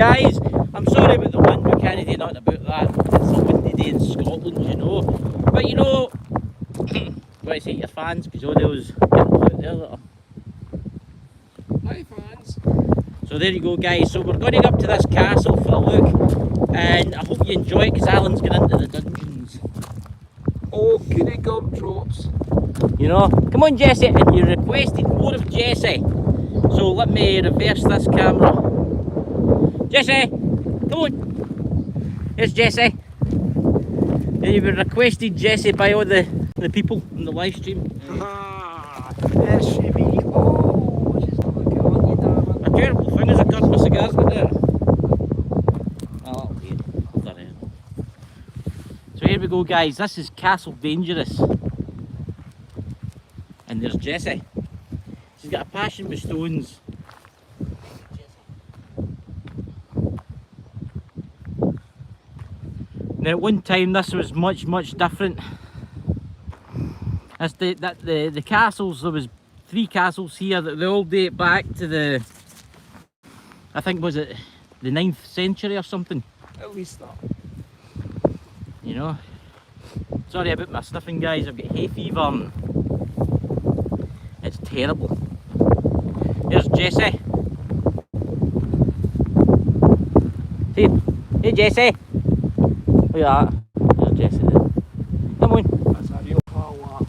Guys, I'm sorry about the wind, we can't do nothing about that. It's a windy day in Scotland, you know. But you know, what I say to your fans, because all those kittens out there that are... Hi fans. So there you go guys, so we're going to go up to this castle for a look, and I hope you enjoy it because Alan's going into the dungeons. Oh, goody gumdrops. You know, come on Jesse, and you requested more of Jesse. So let me reverse this camera. Jesse, come on. Here's Jesse. You've been requested Jesse by all the people on the live stream. Ah, there she be. Oh, she's not looking on you, darling. A terrible thing is a cut my cigars got there. Oh, weird. So here we go guys, this is Castle Dangerous. And there's Jessie. She's got a passion with stones. Now at one time this was much different. As the castles, there was 3 castles here that they all date back to the, I think was it the 9th century or something. At least that. You know. Sorry about my sniffing guys, I've got hay fever and it's terrible. Here's Jessie. See, hey Jessie. Look at that. There's Jessie there. Come on. That's a real power.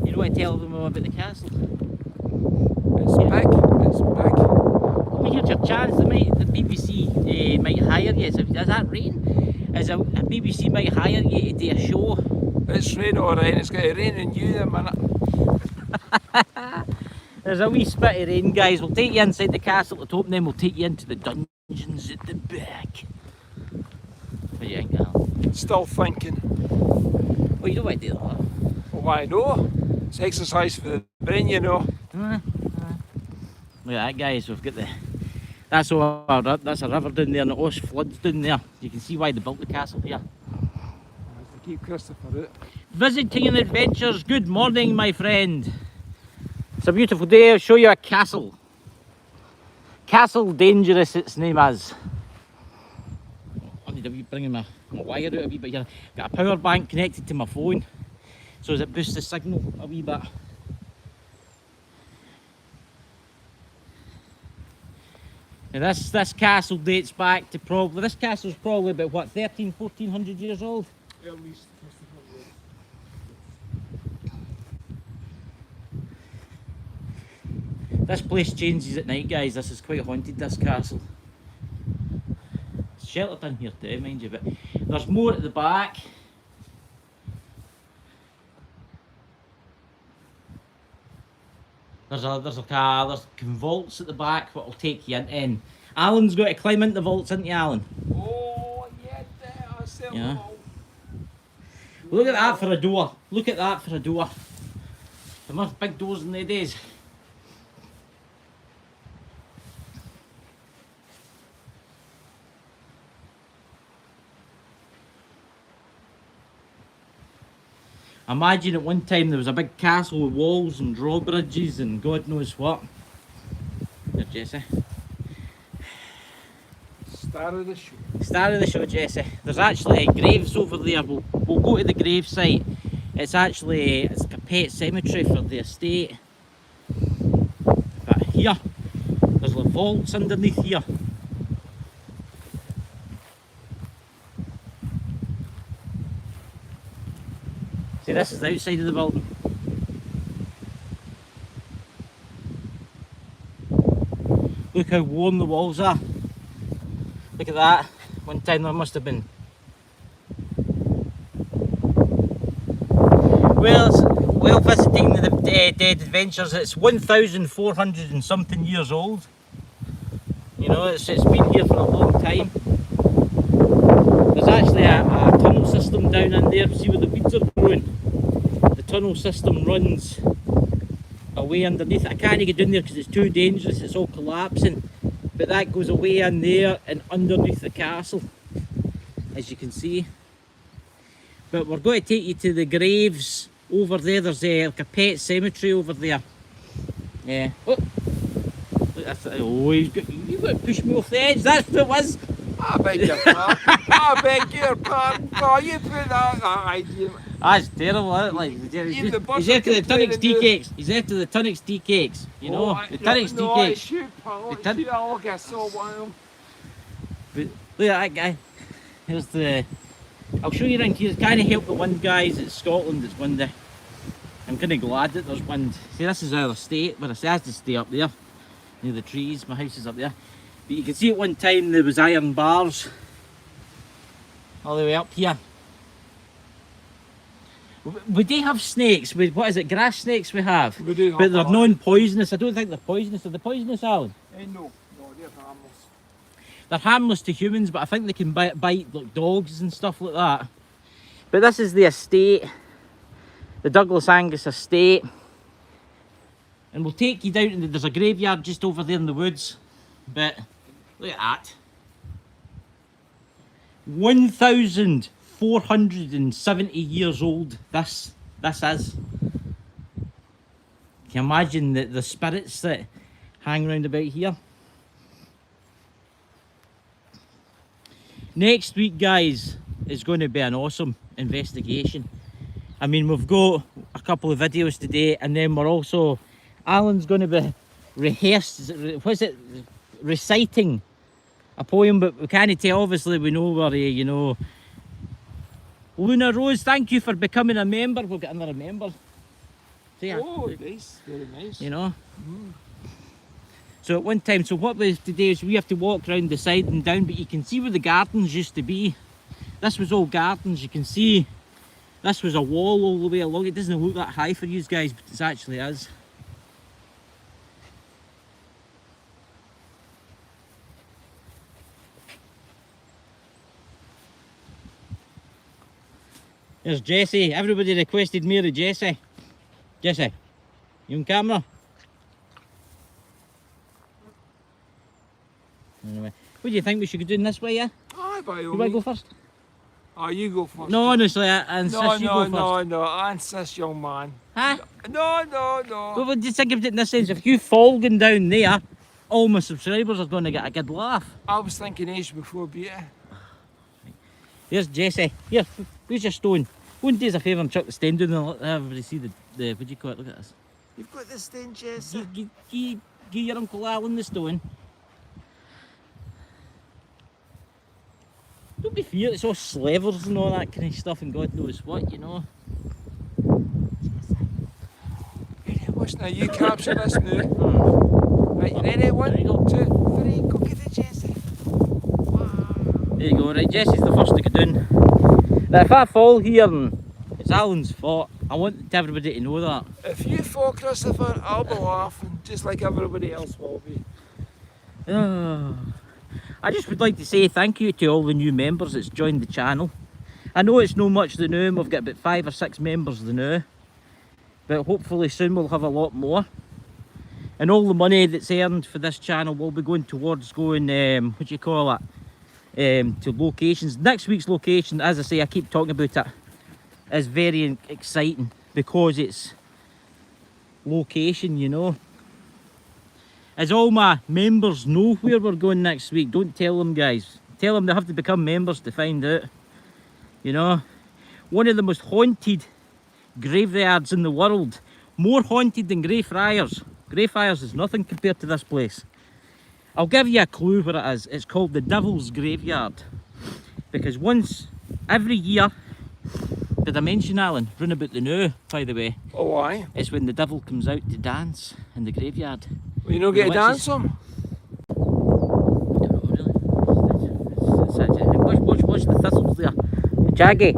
You know what I tell them about the castle? It's big. It's big. Well, here's your chance. The BBC might hire you. Is that rain? Is a BBC might hire you to do a show? It's rain alright. It's going to rain on you in a minute. There's a wee spit of rain, guys. We'll take you inside the castle at the top, and then we'll take you into the dungeons at the back. What do you think, Alan? Still thinking. Well, you don't want to do that. Well, why no? It's exercise for the brain, you know. Look at that, guys. We've got the... That's a river down there, and the Osh floods down there. You can see why they built the castle here. To keep Christopher out. Visiting and adventures. Good morning, my friend. It's a beautiful day. I'll show you a castle. Castle Dangerous, its name is. I need to be bringing my wire out a wee bit here. Got a power bank connected to my phone, so as it boosts the signal a wee bit. Now this castle dates back to probably, this castle's probably about what, 1400 years old? At least. This place changes at night, guys. This is quite haunted, this castle. It's sheltered in here too, mind you, but there's more at the back. There's vaults at the back what will take you in. Alan's got to climb into the vaults, isn't he, Alan? Oh, yeah, I said Yeah. Look at that for a door. Look at that for a door. There must big doors in the days. Imagine at one time there was a big castle with walls and drawbridges and God knows what. There, Jesse. Star of the show. Star of the show, Jesse. There's actually graves over there. We'll go to the grave site. It's like a pet cemetery for the estate. But here, there's the vaults underneath here. See, this is the outside of the building. Look how worn the walls are. Look at that. One time there must have been. Well, visiting the Dead Adventures, it's 1,400 and something years old. You know, it's been here for a long time. There's actually a tunnel system down in there. See where the weeds are growing? The tunnel system runs away underneath. I can't get down there because it's too dangerous. It's all collapsing. But that goes away in there and underneath the castle, as you can see. But we're going to take you to the graves over there. There's like a pet cemetery over there. Yeah. Oh, look, oh, you've got to push me off the edge. That's what it was. I beg your pardon. I beg your pardon. Oh, you put that idea. That's terrible, isn't it? Like, Even the he's after the buzzard Tunnocks can tea play cakes. He's after the Tunnocks tea cakes. You know, the Tunnocks tea no, cakes. shoot, pal. The tun- Shoot, I'll get so wild. But look at that guy. Here's the. I'll show you around here. Kind of help the wind, guys. It's Scotland. It's windy. I'm kind of glad that there's wind. See, this is our estate, but I has to stay up there near the trees. My house is up there. But you can see at one time there was iron bars all the way up here. We do have snakes. What is it? Grass snakes we have. We do But have they're that. non-poisonous. I don't think they're poisonous. Are they poisonous, Alan? No, they're harmless. They're harmless to humans, but I think they can bite like dogs and stuff like that. But this is the estate, the Douglas Angus estate. And we'll take you down, and there's a graveyard just over there in the woods. But look at that. 1,470 years old this is. Can you imagine the spirits that hang around about here? Next week, guys, is going to be an awesome investigation. I mean, we've got a couple of videos today, and then we're also, Alan's going to be reciting a poem, but we can't tell. Obviously, we know where, you know. Luna Rose, thank you for becoming a member. We'll get another member. See ya. Oh, nice. Very nice. You know. So at one time, so what we have to do is we have to walk around the side and down, but you can see where the gardens used to be. This was all gardens. You can see this was a wall all the way along. It doesn't look that high for you guys, but it actually is. There's Jessie. Everybody requested me to Jessie. Jessie, you on camera? Anyway, what do you think we should be doing this way, yeah? Aye, by all You want to go means. first? Oh, you go first. No, honestly, I insist you go first. No, I insist, young man. Huh? No. But what do you think of it in this sense? If you fall going down there, all my subscribers are going to get a good laugh. I was thinking age before beauty. Here's Jessie. Here, where's your stone? Go and do us a favour and chuck the stain down and let everybody see the what do you call it? Look at this. You've got this thing, Jesse. Give your Uncle Alan the stone. Don't be feared, it's all slevers and all that kind of stuff and God knows what, you know. Ready, watch now, you capture this now. Hmm. Right, you ready? One, There you go. 2, 3, go get it, Jesse. Wow. There you go, right, Jessie's the first to go down. Now if I fall here, and it's Alan's fault, I want everybody to know that. If you fall, Christopher, I'll be laughing, just like everybody else will be. I just would like to say thank you to all the new members that's joined the channel. I know it's no much the new, we've got about 5 or 6 members the new, but hopefully soon we'll have a lot more. And all the money that's earned for this channel will be going towards going, what do you call it, to locations. Next week's location, as I say, I keep talking about it, is very exciting because it's location, you know. As all my members know where we're going next week, don't tell them, guys. Tell them they have to become members to find out. You know, one of the most haunted graveyards in the world. More haunted than Greyfriars. Greyfriars is nothing compared to this place. I'll give you a clue where it is. It's called the Devil's Graveyard. Because once, every year, did I mention, Alan, run about the new, by the way? Oh, aye. It's when the devil comes out to dance in the graveyard. Well, you know, get a What's dance this? some? Watch the thistles there. Jaggy.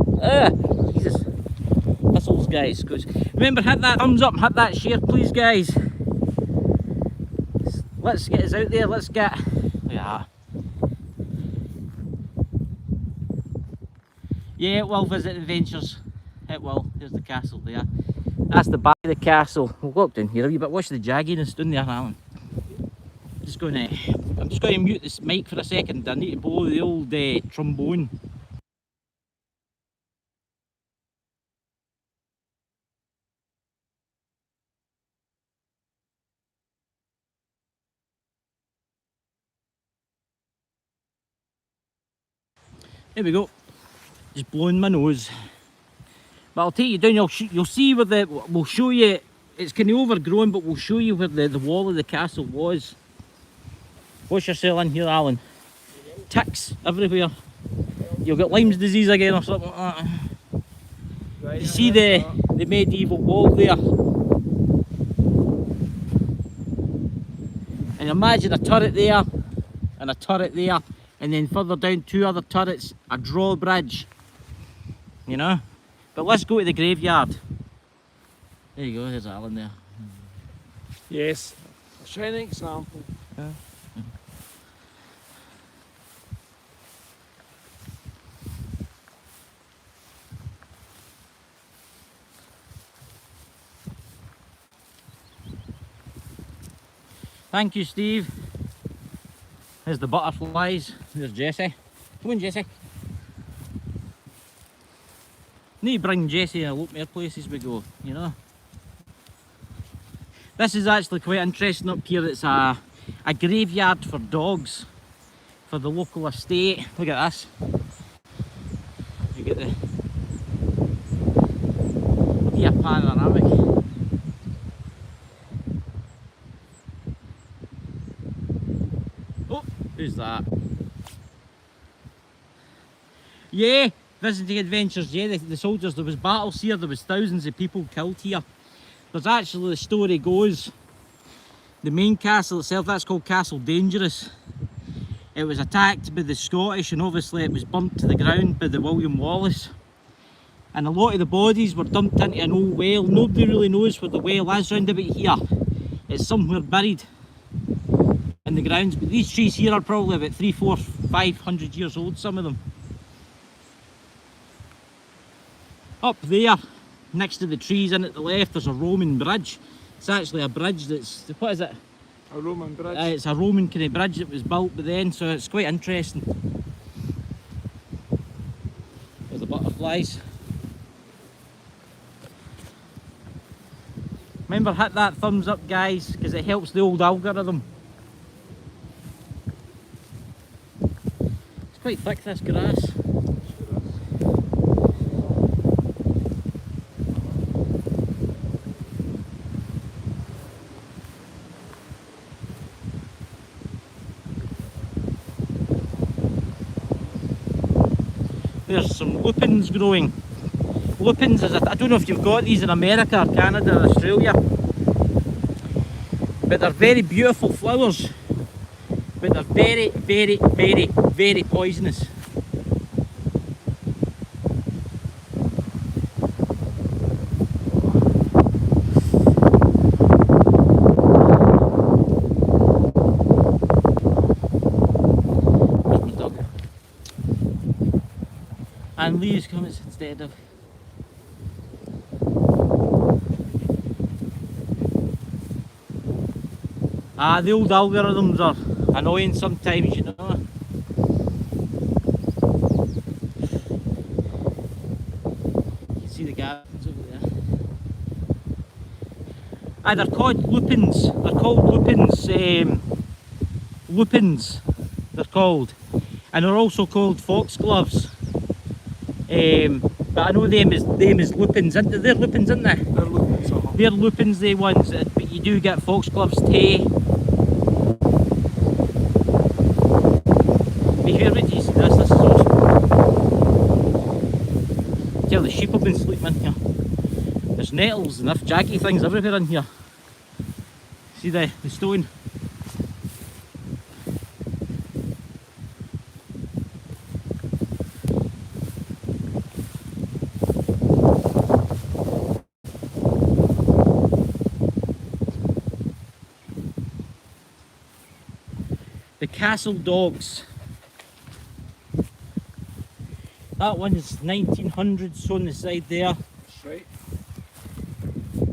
Jesus. Thistles, guys. Remember, hit that thumbs up, hit that share, please, guys. Let's get us out there. Let's get. Yeah. Yeah, it will visit adventures. It will. There's the castle there. That's the back of the castle. We'll walk down here a wee bit. Watch the jagginess down there, Alan. I'm just going to mute this mic for a second. I need to blow the old trombone. Here we go. Just blowing my nose. But I'll take you down. You'll see where the. We'll show you. It's kind of overgrown, but we'll show you where the wall of the castle was. What's yourself in here, Alan? Ticks everywhere. You'll get Lyme's disease again or something like that. Right, You see the medieval wall there? And imagine a turret there, and a turret there, and then further down 2 other turrets, a drawbridge. You know? But let's go to the graveyard. There you go, there's Alan there. Yes, a shining example. Yeah. Thank you, Steve. There's the butterflies. There's Jessie. Come on, Jessie. Need to bring Jessie and look more places we go, you know. This is actually quite interesting up here. It's a graveyard for dogs for the local estate. Look at this. You get the yeah, panoramic. Oh, who's that? Yeah, visiting adventures. Yeah, the soldiers. There was battles here. There was thousands of people killed here. There's actually, the story goes, the main castle itself, that's called Castle Dangerous. It was attacked by the Scottish, and obviously it was burnt to the ground by the William Wallace. And a lot of the bodies were dumped into an old well. Nobody really knows where the well is round about here. It's somewhere buried in the grounds. But these trees here are probably about 300, 400, 500 years old, some of them. Up there, next to the trees and at the left, there's a Roman bridge. It's actually a bridge that's, what is it? A Roman bridge. It's a Roman kind of bridge that was built by then, so it's quite interesting. There's the butterflies. Remember, hit that thumbs up, guys, because it helps the old algorithm. It's quite thick, this grass. There's some lupins growing. Lupins is I don't know if you've got these in America or Canada or Australia, but they're very beautiful flowers, but they're very, very, very, very poisonous. And leaves come instead of. The old algorithms are annoying sometimes, you know. You can see the gardens over there. They're called lupins. They're called lupins. Lupins, they're called. And they're also called foxgloves. But I know them as lupins. They're lupins, aren't they? They're lupins. They're lupins, they ones, but you do get foxgloves too. But here, what do you see this? This is awesome. Tell the sheep have been sleeping in here. There's nettles and jaggy things everywhere in here. See the stone? The Castle Dogs. That one is 1900s on the side there. That's right.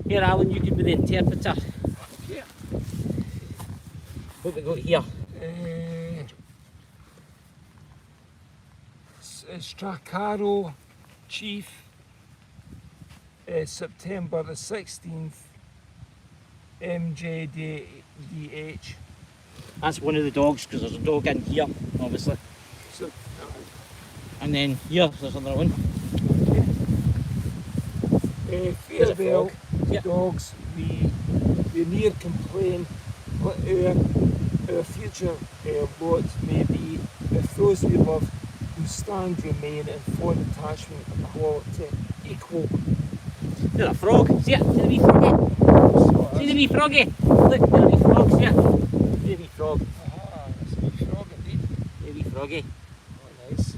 Here, Alan, you can be the interpreter. Yeah. What we got here? Stracaro Chief, September the 16th, MJDH. That's one of the dogs, because there's a dog in here, obviously. So, And then here, there's another one. Fair a well, frog. Yeah. dogs, we near complain what our future lot may be if those we love who stand remain in fond attachment and quality equal. There's a frog. See it? See the wee froggy? See the wee froggy? Look, there's a wee frog, see it? See the wee frog? Aha, it's a wee frog indeed. See the wee froggy? Oh, nice.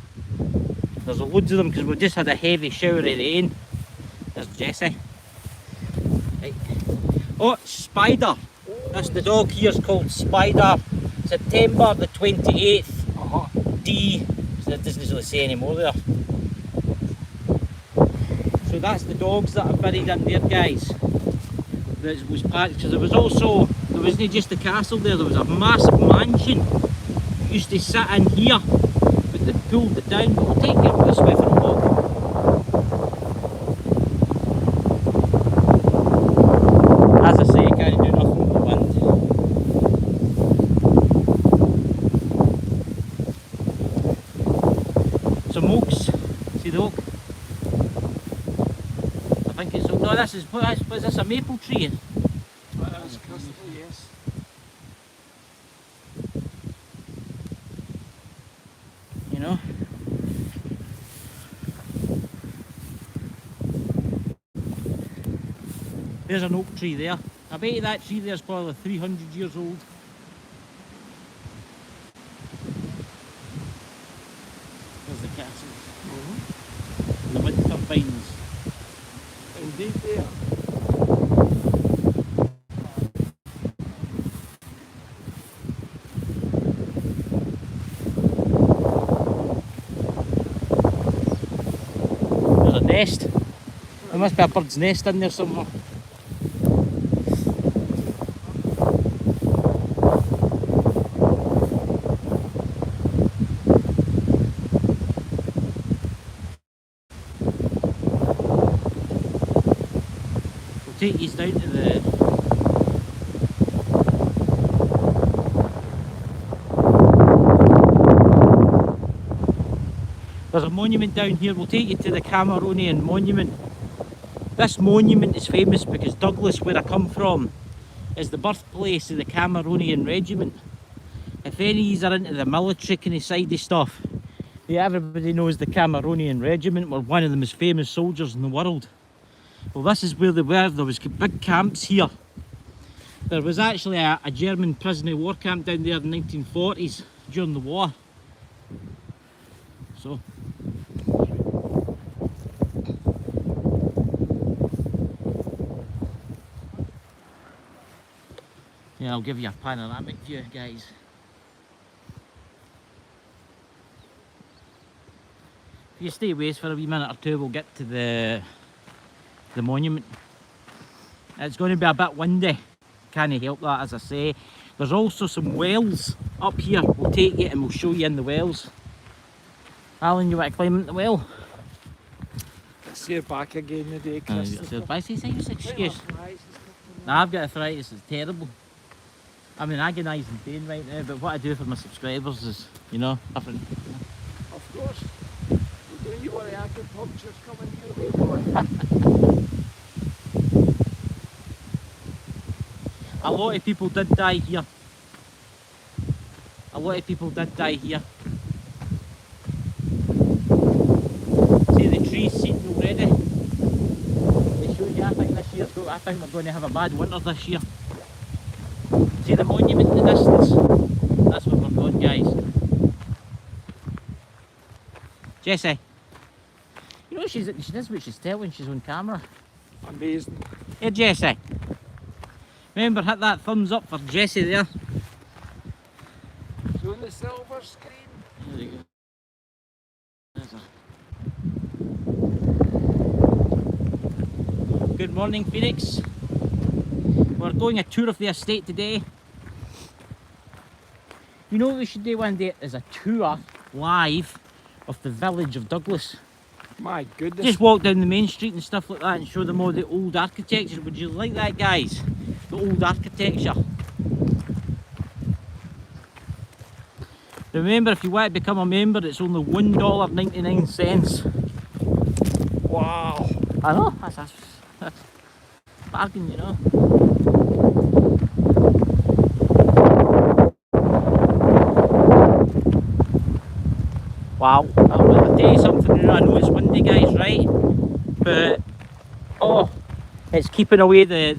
There's loads of them because we've just had a heavy shower of rain. There's Jessie. Right. Oh, Spider. That's the dog here's called Spider. September the 28th. Aha. D. So it doesn't really say anymore there. So that's the dogs that are buried in there, guys. That was part because there wasn't just the castle there. There was a massive mansion. It used to sit in here, but they pulled it down. But we'll take you up this way for a walk. As I say, you can't do nothing with the wind. Some oaks. See the oak? I think it's oak. No, this is this a maple tree? That's crystal, yes. You know? There's an oak tree there. I bet you that tree there's probably 300 years old. There's the castle. The wind turbines. Indeed there. There's a nest. There must be a bird's nest in there somewhere. Take you down to the there's a monument down here. We'll take you to the Cameronian monument. This monument is famous because Douglas, where I come from, is the birthplace of the Cameronian regiment. If any of you are into the military kind of side of stuff, everybody knows the Cameronian regiment were one of the most famous soldiers in the world. Well, this is where they were. There was big camps here. There was actually a German prisoner of war camp down there in the 1940s during the war. So, yeah, I'll give you a panoramic view, guys. If you stay away for a wee minute or two, we'll get to the monument. It's going to be a bit windy, can't help that, as I say. There's also some wells up here. We'll take you and we'll show you in the wells. Alan, you want to climb into the well? It's your back again today, Chris. Excuse. Nah, I've got arthritis, it's terrible. I'm in agonising pain right now, but what I do for my subscribers is, you know, different. Of course. Don't you worry, acupuncture's coming your way, boy. A lot of people did die here. A lot of people did die here. See the trees seeding already. They show you, I think we're going to have a bad winter this year. See the monument in the distance? That's where we're going, guys. Jessie, you know she does what she's telling, she's on camera. Amazing. Hey Jessie, remember hit that thumbs up for Jessie there. So on the silver screen. There you go. There's a... Good morning, Phoenix. We're going a tour of the estate today. You know what we should do one day is a tour live of the village of Douglas. My goodness. Just walk down the main street and stuff like that and show them all the old architecture. Would you like that, guys? The old architecture. Remember, if you want to become a member, it's only $1.99. Wow. I know, that's a bargain, you know. Wow, I'll tell you something, you know, I know it's windy, guys, right? But, oh, it's keeping away the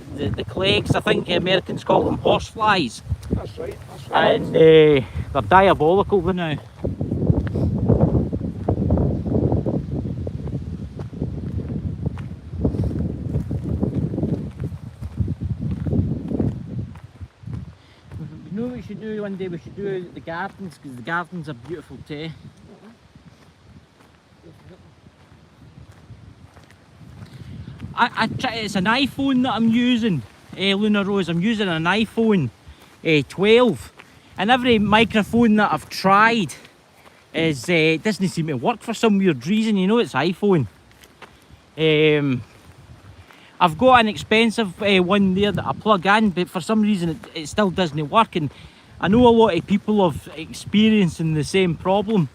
clegs. I think Americans call them horseflies. That's right, that's right. And they're diabolical now. You know what we should do one day? We should do the gardens, because the gardens are beautiful too. It's an iPhone that I'm using, Luna Rose. I'm using an iPhone 12, and every microphone that I've tried doesn't seem to work for some weird reason. You know, it's iPhone. I've got an expensive one there that I plug in, but for some reason it still doesn't work. And I know a lot of people have experiencing the same problem.